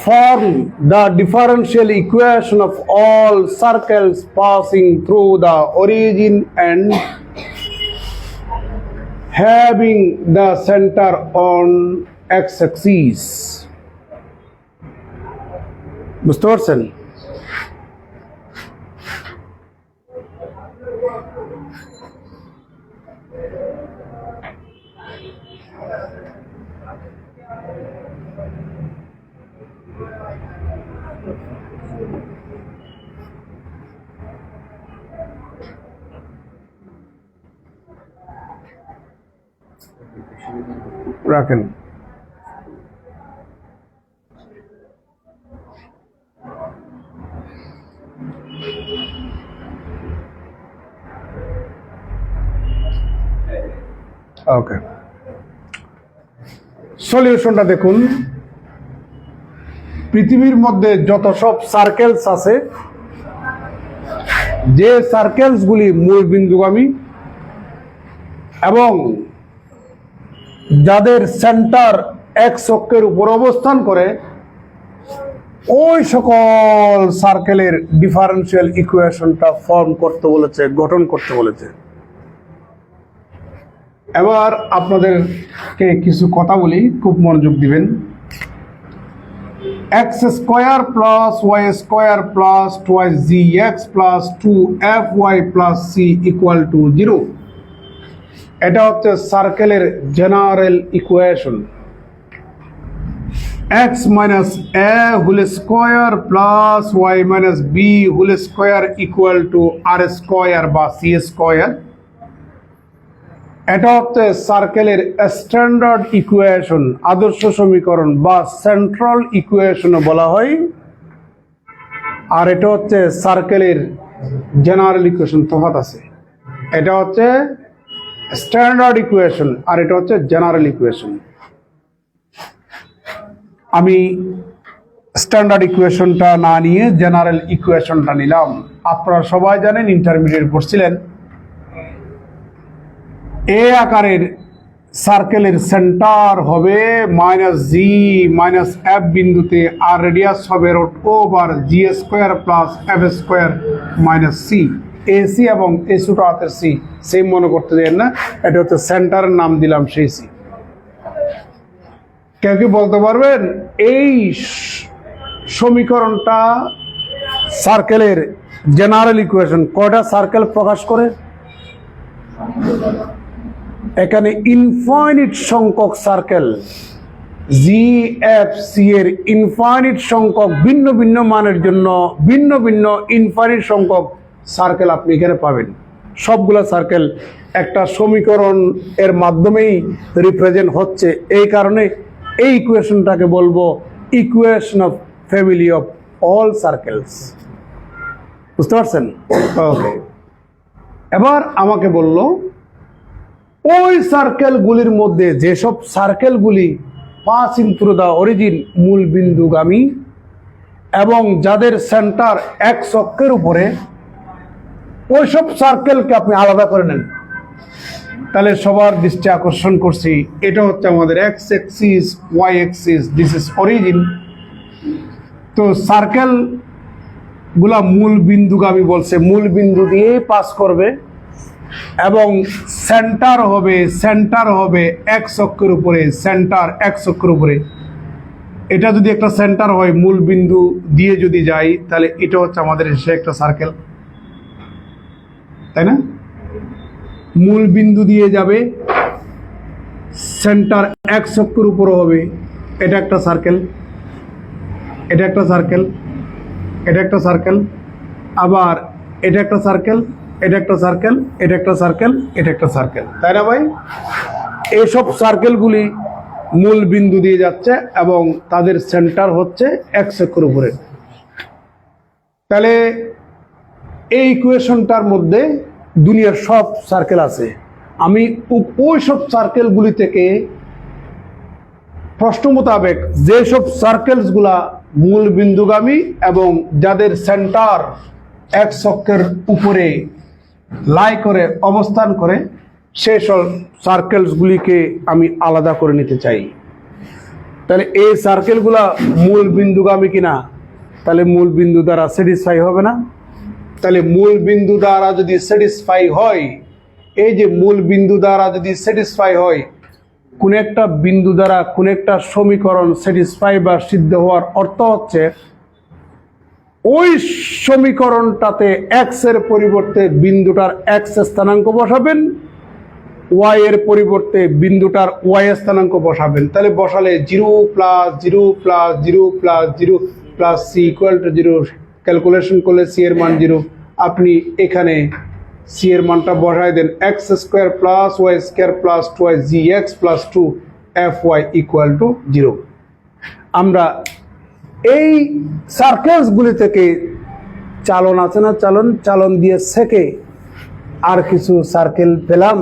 Form the differential equation of all circles passing through the origin and having the center on x-axis. বুঝতে পারছেন? রাখেন। ওকে, সলিউশনটা দেখুন। পৃথিবীর মধ্যে যত সব সার্কেলস আছে, যে সার্কেলসগুলি মূল বিন্দুগামী এবং যাদের সেন্টার এক্স অক্ষের উপর অবস্থান করে, ওই সকল সার্কেলের ডিফারেন্সিয়াল ইকুয়েশনটা ফর্ম করতে বলেছে, গঠন করতে বলেছে। এবার আপনাদেরকে কিছু কথা বলি, খুব মনোযোগ দিবেন। X square plus y square plus twice g x plus 2fy plus c equal to 0, এটা হচ্ছে সার্কেলের general equation. X minus a whole square plus y minus b whole square equal to r square বা c square, এটা হচ্ছে সার্কেলের standard equation, আদর্শ সমীকরণ বা সেন্ট্রাল ইকুয়েশন বলা হয়। আর এটা হচ্ছে সার্কেলের জেনারেল ইকুয়েশন, তফাৎ আছে। এটা হচ্ছে স্ট্যান্ডার্ড ইকুয়েশন আর এটা হচ্ছে জেনারেল ইকুয়েশন। আমি স্ট্যান্ডার্ড ইকুয়েশনটা না নিয়ে জেনারেল ইকুয়েশনটা নিলাম। আপনারা সবাই জানেন, ইন্টারমিডিয়েট পড়ছিলেন, এ আকারের সার্কেলের সেন্টার হবে মাইনাস জি মাইনাস এফ বিন্দুতে, আর রেডিয়াস হবে root over G square plus F square minus C. AC এবং এ ছোট হাতের সি সেম মনে করতে দেন না, এটা হচ্ছে সেন্টারের নাম দিলাম সেই সি। কেউ কি বলতে পারবেন এই সমীকরণটা সার্কেলের জেনারেল ইকুয়েশন কয়টা সার্কেল প্রকাশ করে? এখানে ইনফাইনিট সংখ্যক সার্কেল, জি এফ সি এর ইনফাইনিট সংখ্যক ভিন্ন ভিন্ন মানের জন্য ভিন্ন ভিন্ন ইনফাইনিট সংখ্যক সার্কেল আপনি এখানে পাবেন। সবগুলা সার্কেল একটা সমীকরণ এর মাধ্যমেই রিপ্রেজেন্ট হচ্ছে, এই কারণে এই ইকুয়েশনটাকে বলবো equation of family of all circles. বুঝতে পারছেন? ওকে, এবার আমাকে বললো ওই সার্কেলগুলির মধ্যে যেসব সার্কেলগুলি পাসিং থ্রু দ্য অরিজিন মূল বিন্দুগামী এবং যাদের সেন্টার এক্স অক্ষের উপরে, ওইসব সার্কেলকে আপনি আলাদা করে নেন। তাহলে সবার দৃষ্টি আকর্ষণ করছি, এটা হচ্ছে আমাদের x axis, y axis, this is origin. তো সার্কেল গুলা মূল বিন্দুগামী বলছে, মূল বিন্দু দিয়ে পাস করবে এবং সেন্টার হবে এক্স অক্ষের উপরে, সেন্টার এক্স অক্ষের উপরে। এটা যদি একটা সেন্টার হয়, মূল বিন্দু দিয়ে যদি যাই, তাহলে এটা হচ্ছে আমাদের সে একটা সার্কেল, তাই না? মূল বিন্দু দিয়ে যাবে, সেন্টার এক্স অক্ষের উপরে হবে, এটা একটা সার্কেল, এটা একটা সার্কেল, এটা একটা সার্কেল, আবার এটা একটা সার্কেল, এটা একটা সার্কেল, এটা একটা সার্কেল, এটা একটা সার্কেল, তাই না ভাই? এইসব সার্কেলগুলি মূল বিন্দু দিয়ে যাচ্ছে এবং তাদের সেন্টার হচ্ছে এক্স অক্ষের উপরে। তাহলে এই ইকুয়েশনটার মধ্যে দুনিয়ার সব সার্কেল আছে। আমি ওই সব সার্কেলগুলি থেকে প্রশ্ন মোতাবেক যেসব সার্কেলসগুলা মূল বিন্দুগামী এবং যাদের সেন্টার এক্স অক্ষের উপরে লাই করে অবস্থান করে, সেসব সার্কেলসগুলিকে আমি আলাদা করে নিতে চাই। তাহলে এই সার্কেলগুলা মূল বিন্দুগামী কিনা? তাহলে মূল বিন্দু দ্বারা স্যাটিসফাই হবে না। তাহলে মূল বিন্দু দ্বারা যদি স্যাটিসফাই হয়, এই যে মূল বিন্দু দ্বারা যদি স্যাটিসফাই হয়, কোন একটা বিন্দু দ্বারা কোন একটা সমীকরণ স্যাটিসফাই বা সিদ্ধ হওয়ার অর্থ হচ্ছে ওই সমীকরণটাতে এক্স এর পরিবর্তে বিন্দুটার এক্স স্থানাঙ্ক বসাবেন, ওয়াই এর পরিবর্তে বিন্দুটার ওয়াই স্থানাঙ্ক বসাবেন। তাহলে বসালে 0 + 0 + 0 + 0 + c = 0, ক্যালকুলেশন করলে c এর মান 0। আপনি এখানে c এর মানটা বসায় দেন, x² + y² + 2gx + 2fy = 0। আমরা এই সার্কেলসগুলি থেকে চালন আছে না, চালন দিয়ে সেকে আর কিছু সার্কেল পেলাম,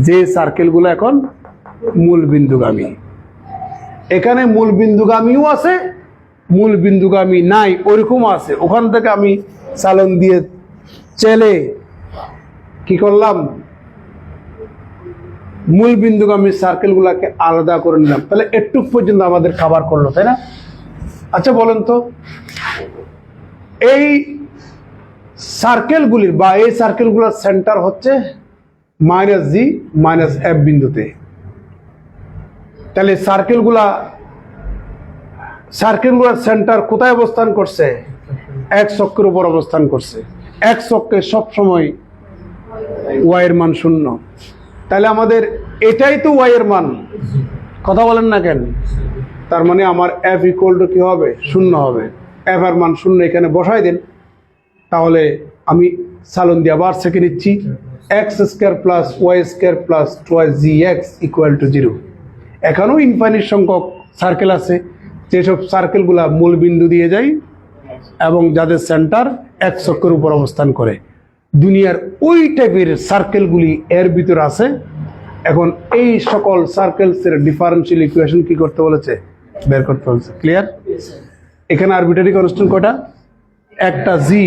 যে সার্কেলগুলো এখন মূল বিন্দুগামী। এখানে মূল বিন্দুগামীও আছে, মূল বিন্দুগামী নাই ওরকম আছে। ওখান থেকে আমি চালন দিয়ে চেলে কি করলাম, মূল বিন্দুগামী সার্কেলগুলোকে আলাদা করে নিলাম। তাহলে এটুক পর্যন্ত আমাদের খাবার করলো, তাই না? আচ্ছা বলেন তো, এই সার্কেলগুলির বা এই সার্কেলগুলোর সেন্টার হচ্ছে -g - f বিন্দুতে। তাহলে সার্কেলগুলোর সেন্টার কোথায় অবস্থান করছে? এক্স অক্ষের উপর অবস্থান করছে। এক্স অক্ষে সবসময় ওয়াই এর মান 0। তাহলে আমাদের এটাই তো ওয়াই এর মান, কথা বলেন না কেন? তার মানে আমার f = কি হবে? 0 হবে। f এর মান 0 এখানে বসাই দেন। তাহলে আমি চালন দিয়ে আবার সেকে নিচ্ছি, x² + y² + 2gx = 0। এখানেও ইনফাইনাইট সংখ্যক সার্কেল আছে, যেসব সার্কেলগুলা মূল বিন্দু দিয়ে যায় এবং যাদের সেন্টার এক্স অক্ষের উপর অবস্থান করে। দুনিয়ার ওই টাইপের সার্কেলগুলি এর ভিতর আছে। এখন এই সকল সার্কেলসের ডিফারেন্সিয়াল ইকুয়েশন কি করতে বলেছে? বের করতে বলেছে। ক্লিয়ার? এখানে আরবিটারি কনস্ট্যান্ট কয়টা? একটা জি।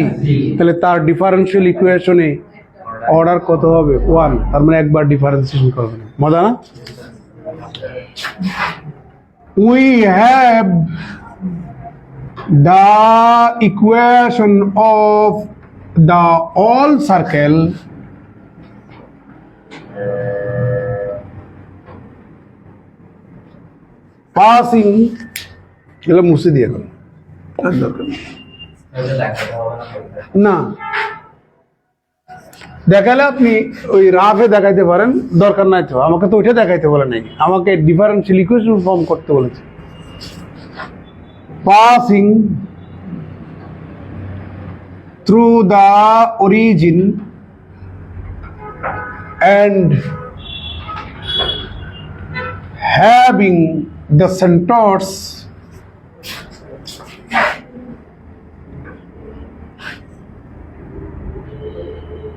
তাহলে তার ডিফারেন্সিয়াল ইকুয়েশনে অর্ডার কত হবে? 1। তার মানে একবার ডিফারেন্সিয়েশন করবেন। মজা না? We have the equation of the all circle passing, এগুলো মুছে দিয়ে গেল না, দেখালে আপনি ওই রাফে দেখাইতে পারেন, দরকার নাই তো। আমাকে তো ওইটা দেখাইতে বলে নাই, আমাকে ডিফারেন্সিয়াল ইকুয়েশন ফর্ম করতে বলেছে। Passing through the origin and having the centers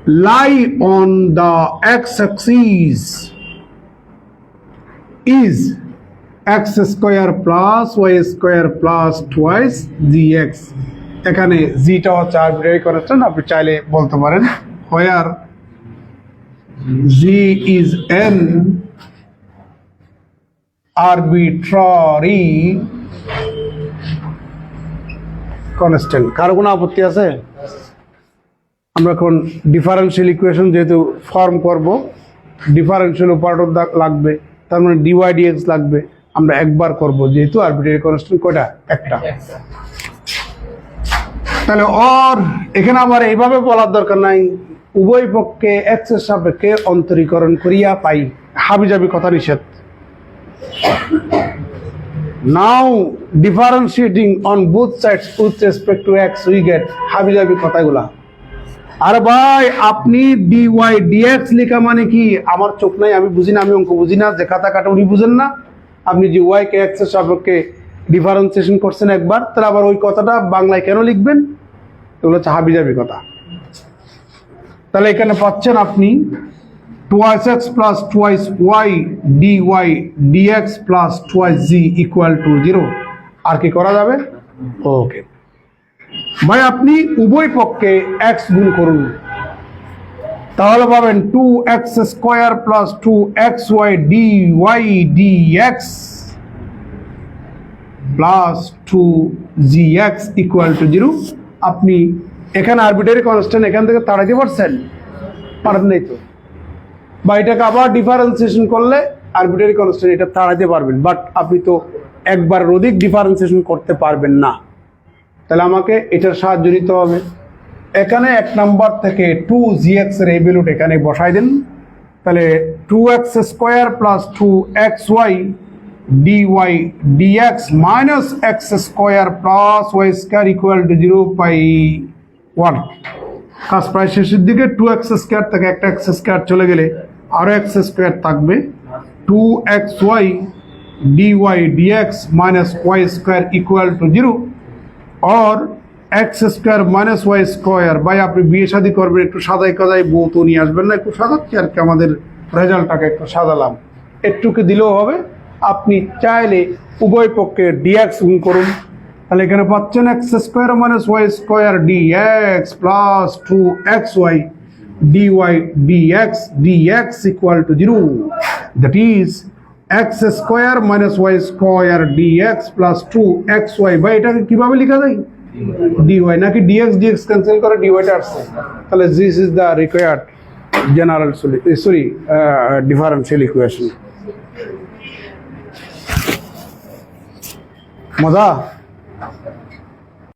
lie on the x-axis is x² + y² + twice gx। এখানে জিটা হচ্ছে আরবিট্রারি কনস্ট্যান্ট, আপনি চাইলে বলতে পারেন where g is an arbitrary constant। কারো কোনো আপত্তি আছে? আমরা এখন ডিফারেন্সিয়াল ইকুয়েশন যেহেতু ফর্ম করব, ডিফারেন্সিয়াল অপারেটর লাগবে, তার মানে dy dx লাগবে। আমরা একবার করব যেহেতু আরবিট্রারি কনস্ট্যান্ট কয়টা? একটা। তাহলে এখানে আমার এইভাবে বলার দরকার নাই, উভয় পক্ষে এক্স এর সাপেক্ষে অন্তরীকরণ করিয়া পাই। হাবিজাবি কথা নিষেধ। Now differentiating on both sides with respect to X we get হাবিজাবি কথাগুলা। আর ভাই আপনি dy dx লেখা মানে কি? আমার চোখ নাই, আমি বুঝি না, আমি অঙ্ক বুঝি না, যে খাতা কাটা উনি বুঝেন না। আপনি যে ওয়াই কে এক্স এর সাপেক্ষে ডিফারেন্সিয়েশন করছেন একবার, তাহলে আবার ওই কথাটা বাংলায় কেন লিখবেন? এগুলো হচ্ছে হাবিজাবি কথা। তাহলে এখানে পাচ্ছেন আপনি 2x + 2y dy dx + 2z = 0। আর কি করা যাবে? ওকে ভাই, আপনি উভয় পক্ষে x গুণ করুন, তাহলে পাবেন 2x² + 2xy dy dx plus 2gx equal to 0। আপনি এখানে আরবিটারি কনস্ট্যান্ট এখান থেকে তাড়াইতে পারছেন? পারেন নাই তো, বা এটাকে আবার ডিফারেন্সিয়েশন করলে আরবিটারি কনস্ট্যান্ট এটা তাড়াইতে পারবেন, বাট আপনি তো একবার অধিক ডিফারেন্সিয়েশন করতে পারবেন না। তাহলে আমাকে এটার সাহায্য নিতে হবে। এখানে 1 নাম্বার থেকে 2gx এর এই ভ্যালুটা এখানে বসাই দেন। তাহলে 2x square plus 2xy dy dx minus x square plus y square equal two 0/1। কাজ প্রায় শেষের দিকে। 2x স্কোয়ার থেকে একটা x স্কোয়ার চলে গেলে আরও x স্কোয়ার থাকবে। 2xy dy dx minus y square equal to 0 और x square minus y square. ভাই আপনি বিয়ে শাদী করবেন, একটু সাদাই কাদাই বউ তো নিয়ে আসবেন না, একটু সাজাচ্ছি আর কি, আমাদের রেজাল্টটাকে একটু সাজালাম, একটুকে দিলেও হবে। আপনি চাইলে উভয় পক্ষে ডিএক্স গুণ করুন। তাহলে এখানে পাচ্ছেন x square minus y square dx plus 2xy dy dx dx equal to 0। That is x square minus y square dx plus 2xy। ভাই এটাকে কিভাবে লেখা যায়? dy নাকি dx dx ক্যান্সেল করে dyটা আসছে? তাহলে this is the required general differential equation. মজা?